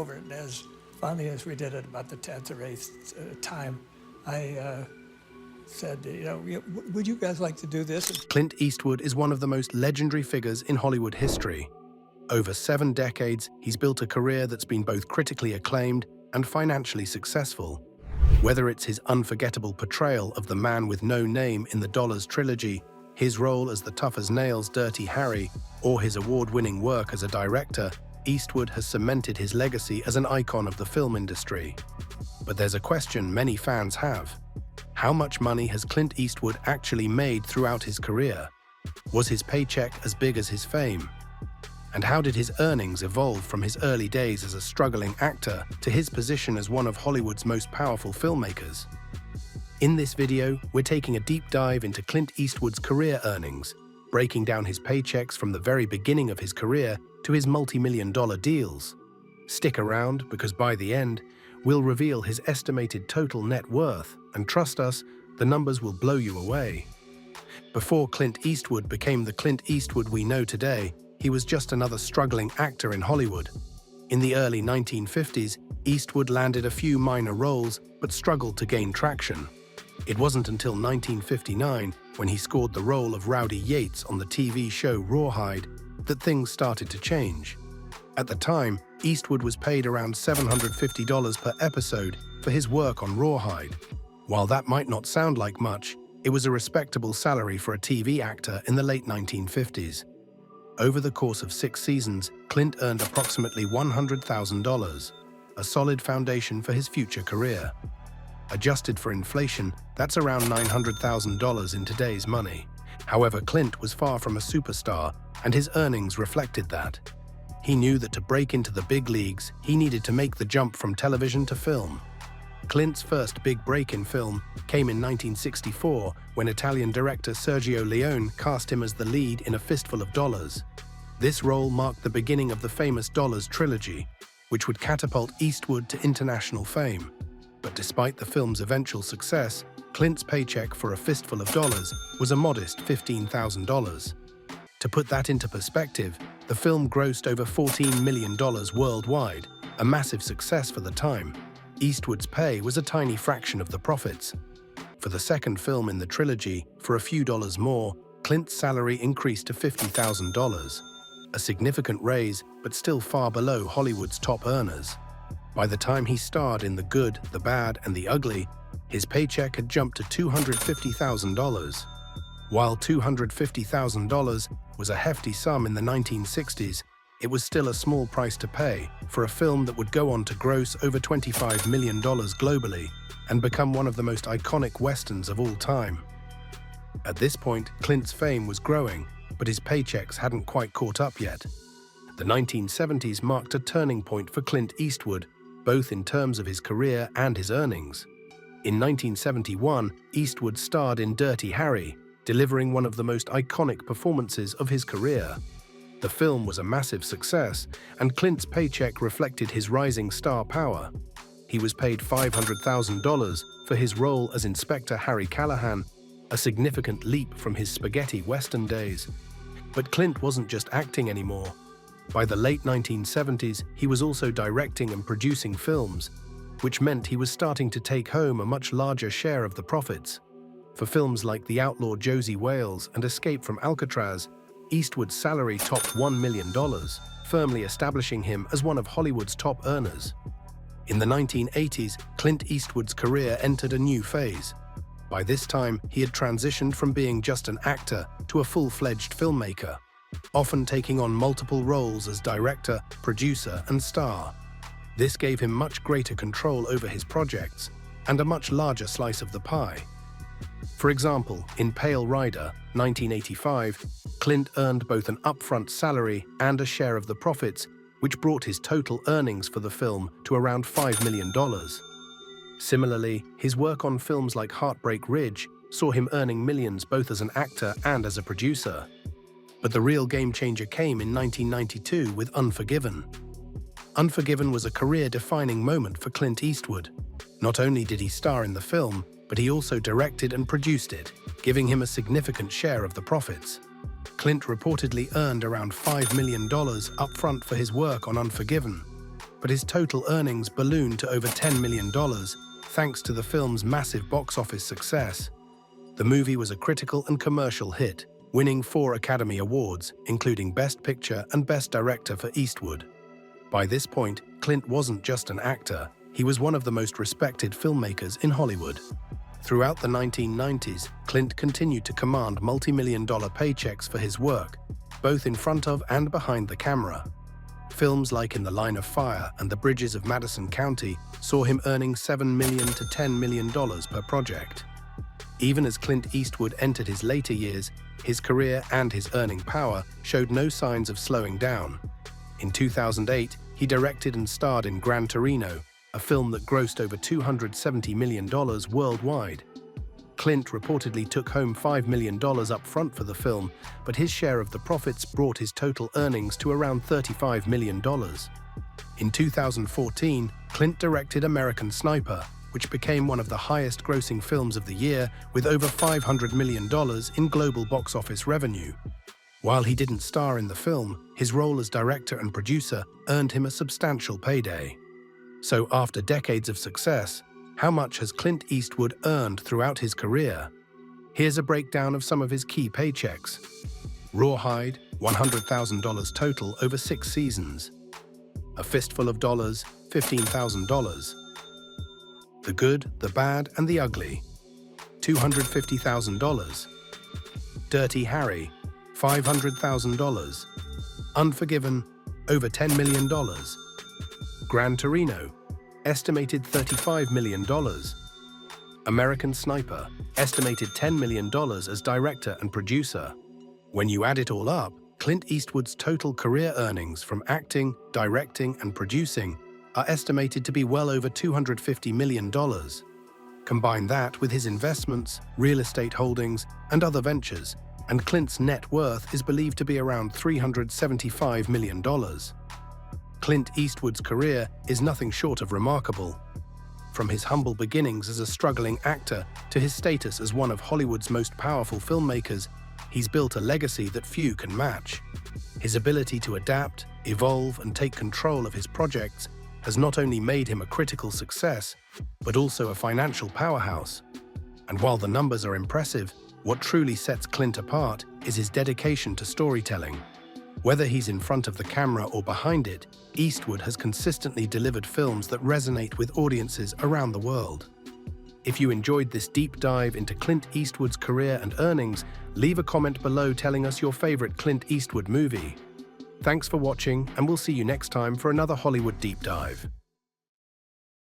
over it. And as finally, as we did it about the 10th or 8th time, I said, would you guys like to do this? Clint Eastwood is one of the most legendary figures in Hollywood history. Over 7 decades, he's built a career that's been both critically acclaimed and financially successful. Whether it's his unforgettable portrayal of the man with no name in the Dollars Trilogy, his role as the tough-as-nails Dirty Harry, or his award-winning work as a director, Eastwood has cemented his legacy as an icon of the film industry. But there's a question many fans have. How much money has Clint Eastwood actually made throughout his career? Was his paycheck as big as his fame? And how did his earnings evolve from his early days as a struggling actor to his position as one of Hollywood's most powerful filmmakers? In this video, we're taking a deep dive into Clint Eastwood's career earnings, breaking down his paychecks from the very beginning of his career to his multi-million-dollar deals. Stick around, because by the end, we'll reveal his estimated total net worth, and trust us, the numbers will blow you away. Before Clint Eastwood became the Clint Eastwood we know today, he was just another struggling actor in Hollywood. In the early 1950s, Eastwood landed a few minor roles but struggled to gain traction. It wasn't until 1959, when he scored the role of Rowdy Yates on the TV show Rawhide, that things started to change. At the time, Eastwood was paid around $750 per episode for his work on Rawhide. While that might not sound like much, it was a respectable salary for a TV actor in the late 1950s. Over the course of 6 seasons, Clint earned approximately $100,000, a solid foundation for his future career. Adjusted for inflation, that's around $900,000 in today's money. However, Clint was far from a superstar, and his earnings reflected that. He knew that to break into the big leagues, he needed to make the jump from television to film. Clint's first big break in film came in 1964 when Italian director Sergio Leone cast him as the lead in A Fistful of Dollars. This role marked the beginning of the famous Dollars Trilogy, which would catapult Eastwood to international fame. But despite the film's eventual success, Clint's paycheck for A Fistful of Dollars was a modest $15,000. To put that into perspective, the film grossed over $14 million worldwide, a massive success for the time. Eastwood's pay was a tiny fraction of the profits. For the second film in the trilogy, for a few dollars more, Clint's salary increased to $50,000. A significant raise, but still far below Hollywood's top earners. By the time he starred in The Good, the Bad, and the Ugly, his paycheck had jumped to $250,000. While $250,000 was a hefty sum in the 1960s, it was still a small price to pay for a film that would go on to gross over $25 million globally and become one of the most iconic westerns of all time. At this point, Clint's fame was growing, but his paychecks hadn't quite caught up yet. The 1970s marked a turning point for Clint Eastwood, both in terms of his career and his earnings. In 1971, Eastwood starred in Dirty Harry, delivering one of the most iconic performances of his career. The film was a massive success, and Clint's paycheck reflected his rising star power. He was paid $500,000 for his role as Inspector Harry Callahan, a significant leap from his spaghetti western days. But Clint wasn't just acting anymore. By the late 1970s, he was also directing and producing films, which meant he was starting to take home a much larger share of the profits. For films like The Outlaw Josie Wales and Escape from Alcatraz, Eastwood's salary topped $1 million, firmly establishing him as one of Hollywood's top earners. In the 1980s, Clint Eastwood's career entered a new phase. By this time, he had transitioned from being just an actor to a full-fledged filmmaker, often taking on multiple roles as director, producer, and star. This gave him much greater control over his projects and a much larger slice of the pie. For example, in Pale Rider, 1985, Clint earned both an upfront salary and a share of the profits, which brought his total earnings for the film to around $5 million. Similarly, his work on films like Heartbreak Ridge saw him earning millions both as an actor and as a producer. But the real game-changer came in 1992 with Unforgiven. Unforgiven was a career-defining moment for Clint Eastwood. Not only did he star in the film, but he also directed and produced it, giving him a significant share of the profits. Clint reportedly earned around $5 million upfront for his work on Unforgiven. but his total earnings ballooned to over $10 million thanks to the film's massive box office success. The movie was a critical and commercial hit, winning 4 Academy Awards, including Best Picture and Best Director for Eastwood. By this point, Clint wasn't just an actor, he was one of the most respected filmmakers in Hollywood. Throughout the 1990s, Clint continued to command multi-million-dollar paychecks for his work, both in front of and behind the camera. Films like In the Line of Fire and The Bridges of Madison County saw him earning $7 million to $10 million per project. Even as Clint Eastwood entered his later years, his career and his earning power showed no signs of slowing down. In 2008, he directed and starred in Gran Torino, a film that grossed over $270 million worldwide. Clint reportedly took home $5 million up front for the film, but his share of the profits brought his total earnings to around $35 million. In 2014, Clint directed American Sniper, which became one of the highest-grossing films of the year with over $500 million in global box office revenue. While he didn't star in the film, his role as director and producer earned him a substantial payday. So after decades of success, how much has Clint Eastwood earned throughout his career? Here's a breakdown of some of his key paychecks. Rawhide, $100,000 total over 6 seasons. A Fistful of Dollars, $15,000. The Good, the Bad, and the Ugly, $250,000. Dirty Harry, $500,000. Unforgiven, over $10 million. Gran Torino, estimated $35 million. American Sniper, estimated $10 million as director and producer. When you add it all up, Clint Eastwood's total career earnings from acting, directing, and producing are estimated to be well over $250 million. Combine that with his investments, real estate holdings, and other ventures, and Clint's net worth is believed to be around $375 million. Clint Eastwood's career is nothing short of remarkable. From his humble beginnings as a struggling actor to his status as one of Hollywood's most powerful filmmakers, he's built a legacy that few can match. His ability to adapt, evolve, and take control of his projects has not only made him a critical success, but also a financial powerhouse. And while the numbers are impressive, what truly sets Clint apart is his dedication to storytelling. Whether he's in front of the camera or behind it, Eastwood has consistently delivered films that resonate with audiences around the world. If you enjoyed this deep dive into Clint Eastwood's career and earnings, leave a comment below telling us your favorite Clint Eastwood movie. Thanks for watching, and we'll see you next time for another Hollywood Deep Dive.